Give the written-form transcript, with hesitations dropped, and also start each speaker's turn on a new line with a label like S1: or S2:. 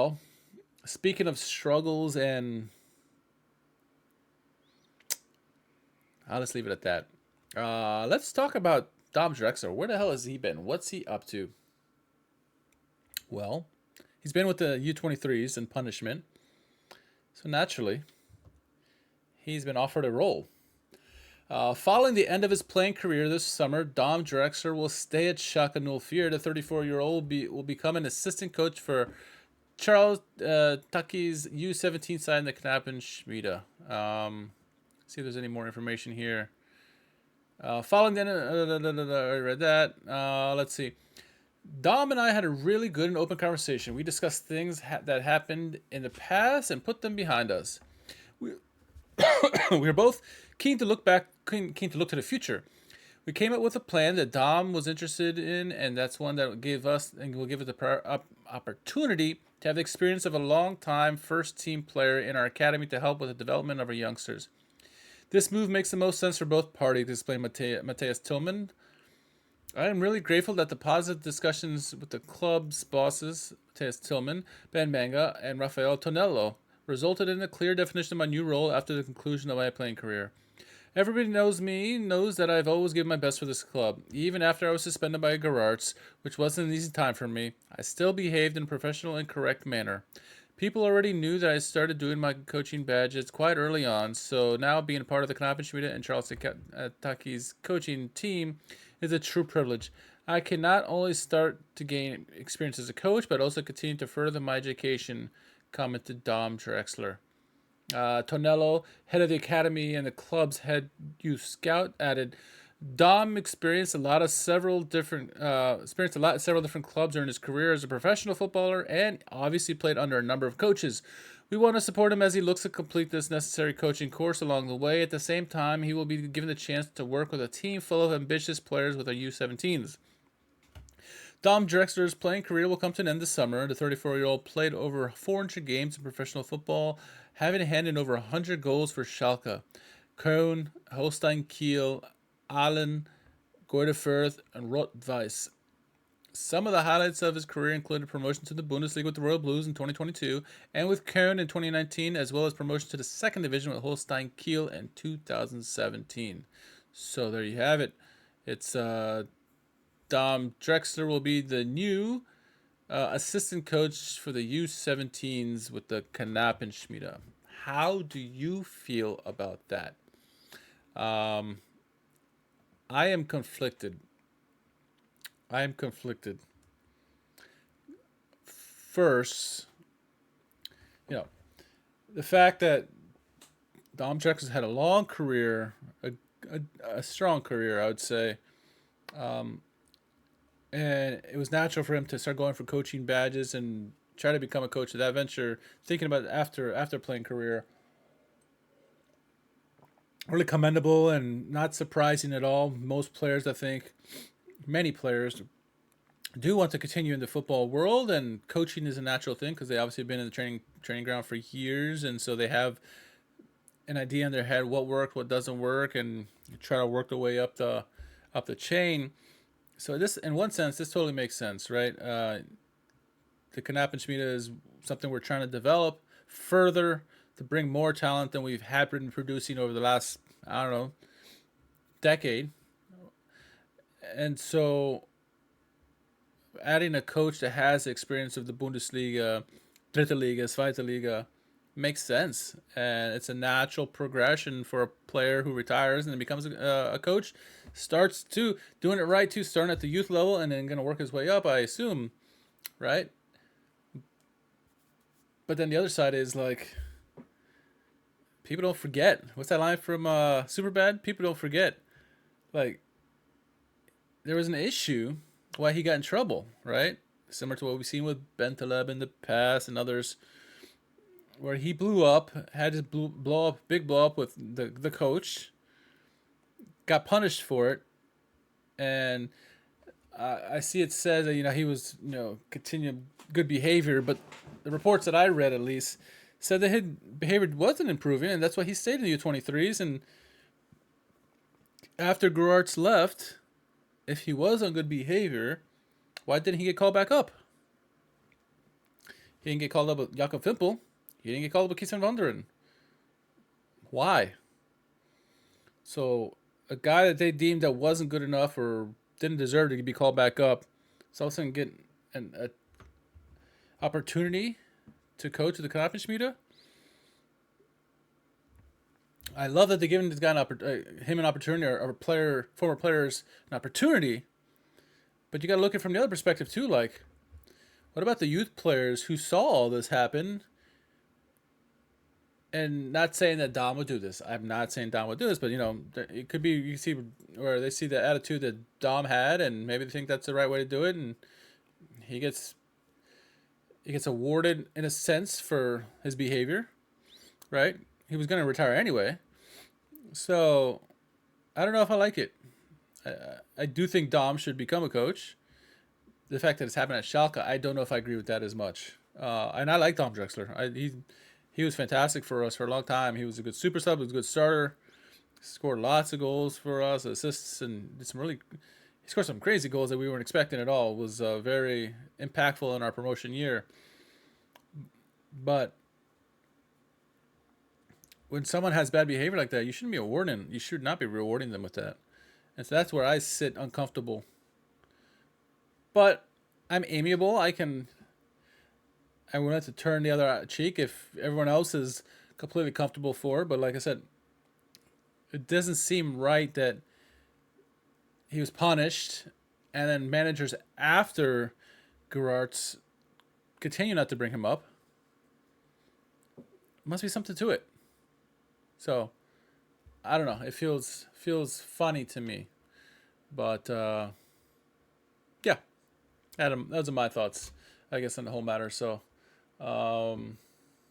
S1: well, speaking of struggles and I'll just leave it at that. Let's talk about Dom Drexler. Where the hell has he been? What's he up to? Well, he's been with the U23s in punishment. So naturally, he's been offered a role. Following the end of his playing career this summer, Dom Drexler will stay at Schalke 04. The 34-year-old will become an assistant coach for Charles Tucky's U17 side in the Knappen Schmiede. See if there's any more information here. Following the end, I read that. Let's see. Dom and I had a really good and open conversation. We discussed things that happened in the past and put them behind us. We, we were both keen to look to the future. We came up with a plan that Dom was interested in, and that's one that will give us the opportunity to have the experience of a long-time first-team player in our academy to help with the development of our youngsters. This move makes the most sense for both parties, explained Matthias Tillman. I am really grateful that the positive discussions with the club's bosses, Matthias Tillman, Ben Manga, and Rafael Tonello, resulted in a clear definition of my new role after the conclusion of my playing career. Everybody knows that I've always given my best for this club. Even after I was suspended by Gerards, which wasn't an easy time for me, I still behaved in a professional and correct manner. People already knew that I started doing my coaching badges quite early on, so now being a part of the Knappen Schmiede and Charles Taki's coaching team is a true privilege. I can not only start to gain experience as a coach, but also continue to further my education, commented Dom Drexler. Tonello, head of the academy and the club's head youth scout, added, Dom experienced several different clubs during his career as a professional footballer, and obviously played under a number of coaches. We want to support him as he looks to complete this necessary coaching course along the way. At the same time, he will be given the chance to work with a team full of ambitious players with our U17s. Dom Drexler's playing career will come to an end this summer. The 34-year-old played over 400 games in professional football, having a hand in over 100 goals for Schalke, Köln, Holstein Kiel, Aalen, Gorderfurth, and Rot-Weiss. Some of the highlights of his career included promotion to the Bundesliga with the Royal Blues in 2022 and with Köln in 2019, as well as promotion to the second division with Holstein Kiel in 2017. So there you have it. It's Dom Drexler will be the new assistant coach for the U17s with the Knappen Schmiede. How do you feel about that? I am conflicted. First, the fact that Dom Drexler had a long career, a strong career, I would say, and it was natural for him to start going for coaching badges and try to become a coach of that venture. Thinking about it after playing career, really commendable and not surprising at all. Most players, I think, many players do want to continue in the football world, and coaching is a natural thing because they obviously have been in the training ground for years, and so they have an idea in their head what worked, what doesn't work, and try to work their way up the chain. So this, in one sense, this totally makes sense, right? The Knappen Schmiede is something we're trying to develop further to bring more talent than we've had been producing over the last, decade. And so adding a coach that has the experience of the Bundesliga, Dritte Liga, Zweite Liga makes sense. And it's a natural progression for a player who retires and then becomes a coach, starts to doing it right too, starting at the youth level and then going to work his way up, I assume, right? But then the other side is like, people don't forget. What's that line from Superbad? People don't forget. Like, there was an issue why he got in trouble, right? Similar to what we've seen with Ben Taleb in the past and others, where he blew up, had his big blow up with the coach, got punished for it, and I see it says that he was continued good behavior, but the reports that I read at least said that his behavior wasn't improving, and that's why he stayed in the U23s. And after Gerards left, if he was on good behavior, why didn't he get called back up? He didn't get called up with Jakob Fimpel. He didn't get called up with Kees van Wonderen. Why? So a guy that they deemed that wasn't good enough or didn't deserve to be called back up, is all of a sudden getting an opportunity to coach the Knappen. I love that they're giving this guy him an opportunity, or former players an opportunity. But you got to look at it from the other perspective too. Like, what about the youth players who saw all this happen? And not saying that Dom would do this. I'm not saying Dom would do this, but it could be you see where they see the attitude that Dom had, and maybe they think that's the right way to do it, and he gets awarded in a sense for his behavior, right? He was going to retire anyway, so I don't know if I like it. I do think Dom should become a coach. The fact that it's happened at Schalke, I don't know if I agree with that as much. And I like Dom Drexler. He was fantastic for us for a long time. He was a good super sub. He was a good starter. Scored lots of goals for us, assists, and did he scored some crazy goals that we weren't expecting at all. Was very impactful in our promotion year. But when someone has bad behavior like that, you shouldn't be awarding. You should not be rewarding them with that. And so that's where I sit uncomfortable. But I'm amiable. I would have to turn the other cheek if everyone else is completely comfortable for it. But like I said, it doesn't seem right that he was punished and then managers after Gerard's continue not to bring him up. Must be something to it. So, I don't know. It feels funny to me. But, yeah. Adam, those are my thoughts, I guess, on the whole matter. So,